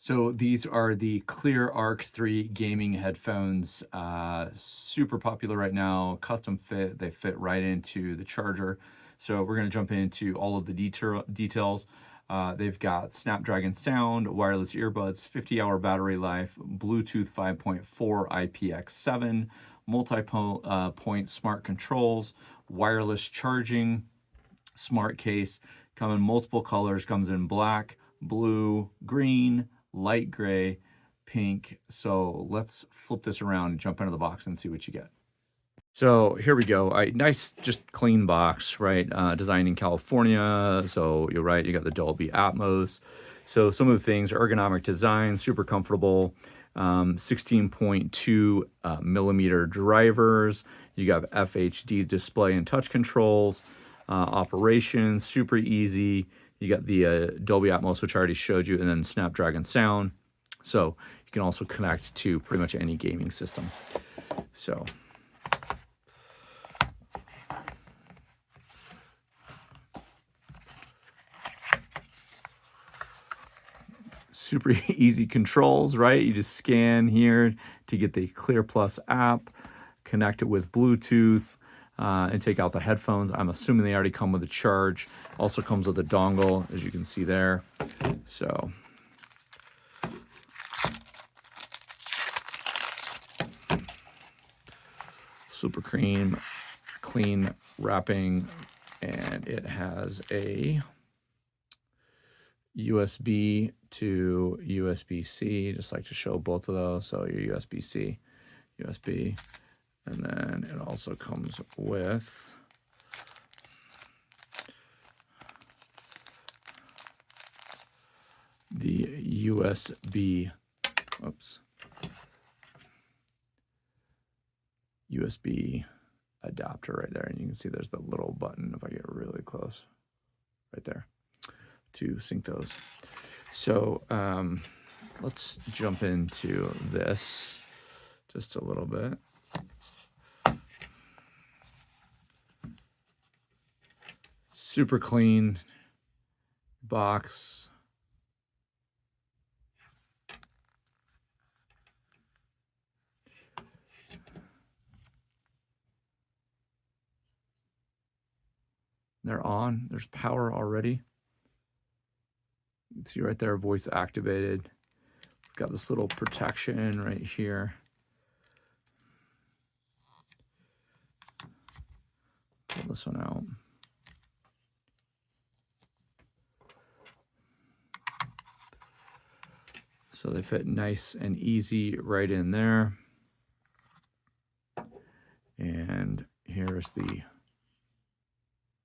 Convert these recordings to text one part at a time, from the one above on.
So these are the Cleer Arc 3 gaming headphones, super popular right now, custom fit, they fit right into the charger. So we're gonna jump into all of the details. They've got Snapdragon Sound, wireless earbuds, 50-hour battery life, Bluetooth 5.4 IPX7, multi-point smart controls, wireless charging, smart case, come in multiple colors, comes in black, blue, green, light gray, pink. So let's flip this around and jump into the box and see what you get. So here we go. Nice, just clean box, right? Designed in California. So you're right, you got the Dolby Atmos. So some of the things are ergonomic design, super comfortable. 16.2 millimeter drivers. You got FHD display and touch controls. Operations, super easy. You got the Dolby Atmos, which I already showed you, and then Snapdragon Sound. So you can also connect to pretty much any gaming system. So super easy controls, right? You just scan here to get the Cleer Plus app, connect it with Bluetooth, and take out the headphones. I'm assuming they already come with a charge. Also comes with a dongle, as you can see there. So super clean wrapping, and it has a USB to USB-C. Just like to show both of those. So your USB-C, USB, and then it also comes with the USB, USB adapter right there. And you can see there's the little button, if I get really close, right there, to sync those. So let's jump into this just a little bit. Super clean box. They're on. There's power already. You can see right there, voice activated. We've got this little protection right here. Pull this one out. So they fit nice and easy right in there. And here's the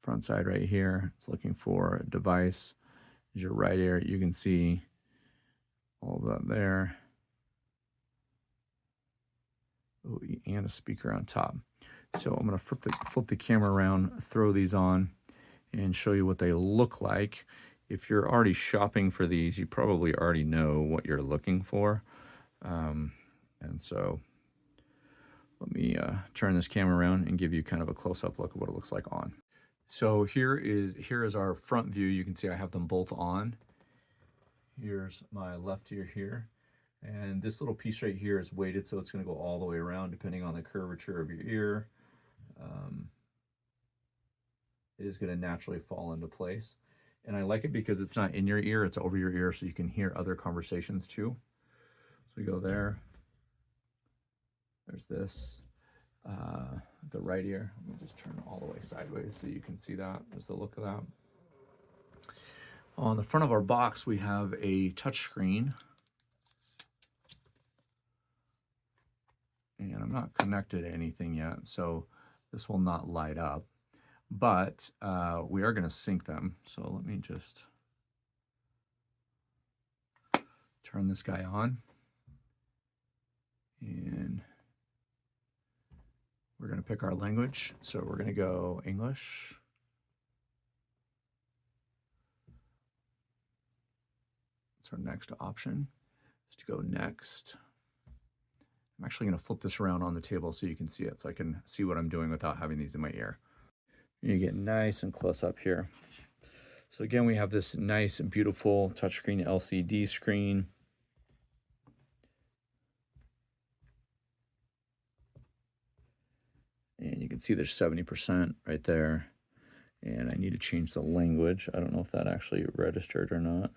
front side right here. It's looking for a device. As your right ear, you can see all of that there. Oh, and a speaker on top. So I'm going to flip the camera around, throw these on, and show you what they look like. If you're already shopping for these, you probably already know what you're looking for. And so let me turn this camera around and give you kind of a close-up look at what it looks like on. So here is our front view. You can see I have them both on. Here's my left ear here. And this little piece right here is weighted, so it's going to go all the way around depending on the curvature of your ear. It is going to naturally fall into place. And I like it because it's not in your ear, it's over your ear, so you can hear other conversations too. So we go there. There's this. The right ear. Let me just turn all the way sideways so you can see that. There's the look of that. On the front of our box, we have a touch screen. And I'm not connected to anything yet, so this will not light up. But we are going to sync them. So let me just turn this guy on. And we're going to pick our language. So we're going to go English. That's our next option, is to go next. I'm actually going to flip this around on the table so you can see it, so I can see what I'm doing without having these in my ear. You get nice and close up here. So again, we have this nice and beautiful touchscreen LCD screen. can see there's 70% right there. And I need to change the language. I don't know if that actually registered or not.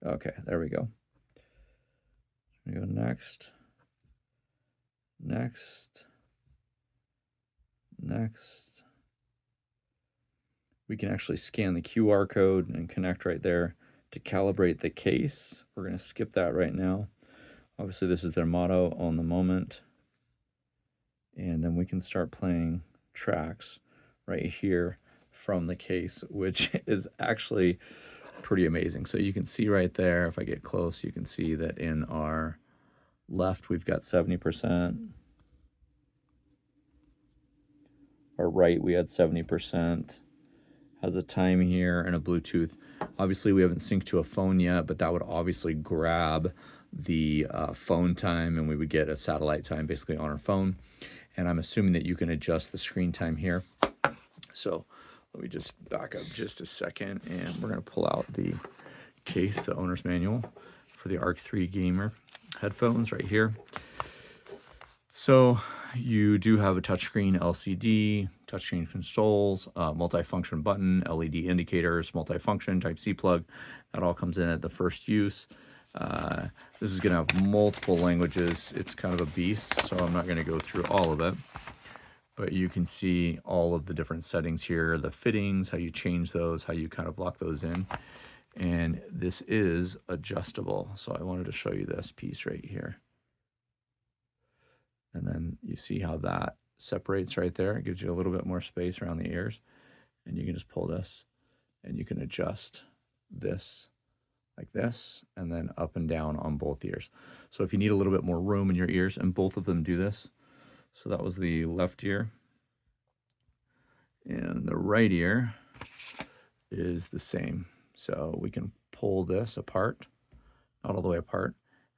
Okay, there we go. We go next, next, next. We can actually scan the QR code and connect right there to calibrate the case. We're going to skip that right now. Obviously, this is their motto, on the moment. And then we can start playing tracks right here from the case, which is actually pretty amazing. So you can see right there, if I get close, you can see that in our left, we've got 70%. Our right, we had 70%. Has a time here and a Bluetooth. Obviously, we haven't synced to a phone yet, but that would obviously grab the phone time, and we would get a satellite time basically on our phone. And I'm assuming that you can adjust the screen time here. So let me just back up just a second, and we're going to pull out the case, the owner's manual for the Arc 3 Gamer headphones right here. So you do have a touchscreen LCD, touchscreen controls, multifunction button, LED indicators, multifunction, Type-C plug. That all comes in at the first use. This is going to have multiple languages. It's kind of a beast, so I'm not going to go through all of it. But you can see all of the different settings here, the fittings, how you change those, how you kind of lock those in. And this is adjustable. So I wanted to show you this piece right here. And then you see how that separates right there. It gives you a little bit more space around the ears. And you can just pull this and you can adjust this like this, and then up and down on both ears. So if you need a little bit more room in your ears, and both of them do this. So that was the left ear. And the right ear is the same. So we can pull this apart, not all the way apart,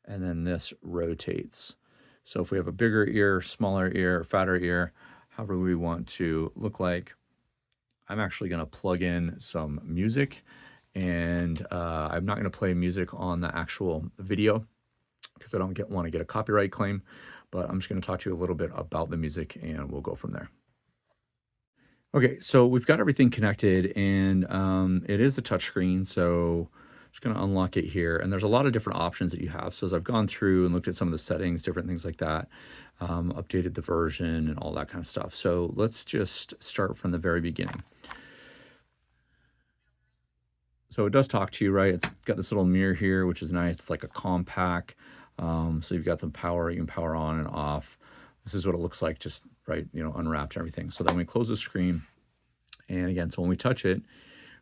and then this rotates. So if we have a bigger ear, smaller ear, fatter ear, however we want to look like, I'm actually going to plug in some music, and I'm not going to play music on the actual video because I don't want to get a copyright claim, but I'm just going to talk to you a little bit about the music and we'll go from there. Okay, so we've got everything connected, and it is a touchscreen, so I'm just going to unlock it here. And there's a lot of different options that you have. So as I've gone through and looked at some of the settings, different things like that, updated the version and all that kind of stuff. So let's just start from the very beginning. So it does talk to you, right? It's got this little mirror here, which is nice. It's like a compact. So you've got the power, you can power on and off. This is what it looks like, just right, you know, unwrapped and everything. So then we close the screen. And again, so when we touch it,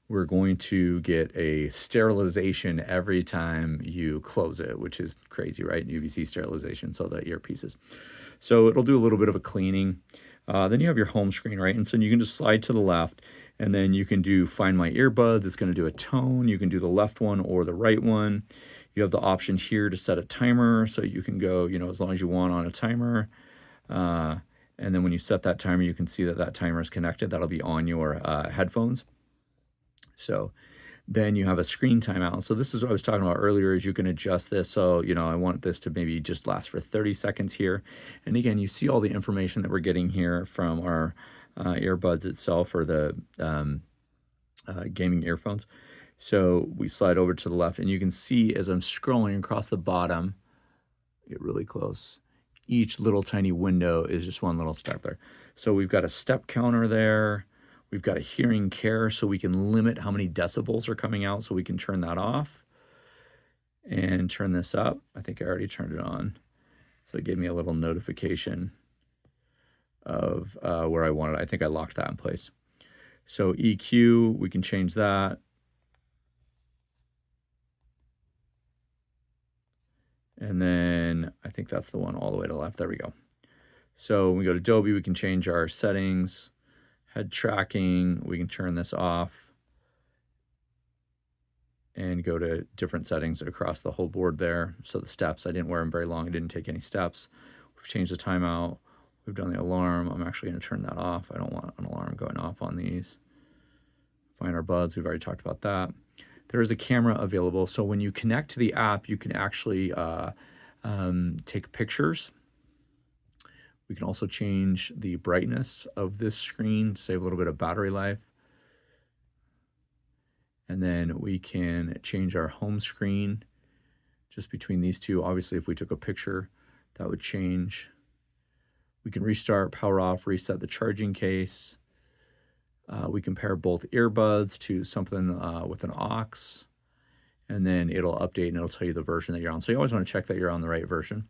we're going to get a sterilization every time you close it, which is crazy, right? UVC sterilization, so the earpieces. So it'll do a little bit of a cleaning. Then you have your home screen, right? And so you can just slide to the left, and then you can do Find My Earbuds. It's going to do a tone. You can do the left one or the right one. You have the option here to set a timer, so you can go, you know, as long as you want on a timer. And then when you set that timer, you can see that that timer is connected. That'll be on your headphones. So then you have a screen timeout. So this is what I was talking about earlier, is you can adjust this. So, you know, I want this to maybe just last for 30 seconds here. And again, you see all the information that we're getting here from our earbuds itself, or the gaming earphones. So we slide over to the left, and you can see as I'm scrolling across the bottom, get really close, each little tiny window is just one little step there. So we've got a step counter there. We've got a hearing care, so we can limit how many decibels are coming out, so we can turn that off and turn this up. I think I already turned it on. So it gave me a little notification of where I wanted. I think I locked that in place. So EQ, we can change that. And then I think that's the one all the way to the left. There we go. So when we go to Dolby, we can change our settings. Head tracking, we can turn this off and go to different settings across the whole board there. So the steps, I didn't wear them very long. I didn't take any steps. We've changed the timeout. We've done the alarm. I'm actually going to turn that off. I don't want an alarm going off on these. Find our buds. We've already talked about that. There is a camera available. So when you connect to the app, you can actually take pictures. We can also change the brightness of this screen to save a little bit of battery life. And then we can change our home screen just between these two. Obviously, if we took a picture, that would change. We can restart, power off, reset the charging case. We can pair both earbuds to something with an aux, and then it'll update and it'll tell you the version that you're on. So you always want to check that you're on the right version.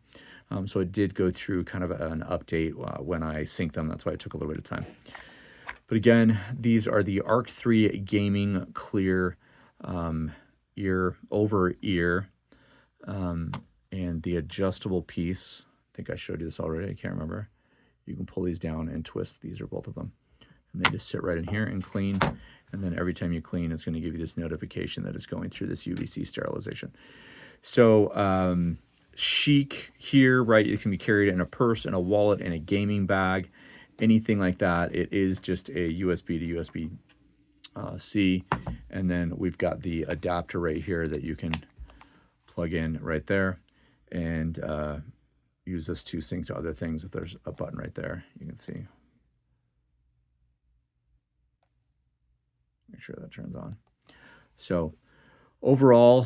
So it did go through kind of an update when I synced them. That's why it took a little bit of time. But again, these are the Arc 3 Gaming Cleer over-ear and the adjustable piece. I think I showed you this already. I can't remember. You can pull these down and twist. These are both of them. And they just sit right in here and clean. And then every time you clean, it's going to give you this notification that it's going through this UVC sterilization. So chic here, right? It can be carried in a purse, in a wallet, in a gaming bag, anything like that. It is just a USB to USB-C. And then we've got the adapter right here that you can plug in right there and use this to sync to other things. If there's a button right there, you can see. Make sure that turns on. So overall,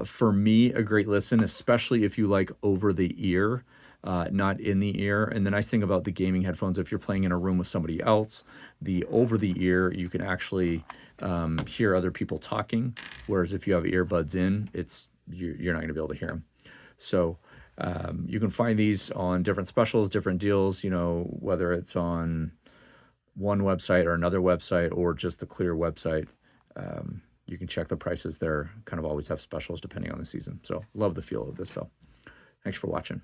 for me, a great listen, especially if you like over the ear, not in the ear. And the nice thing about the gaming headphones, if you're playing in a room with somebody else, the over the ear, you can actually hear other people talking. Whereas if you have earbuds in, you're not going to be able to hear them. So you can find these on different specials, different deals, you know, whether it's on one website or another website or just the Cleer website. You can check the prices there. Kind of always have specials depending on the season. So love the feel of this. So thanks for watching.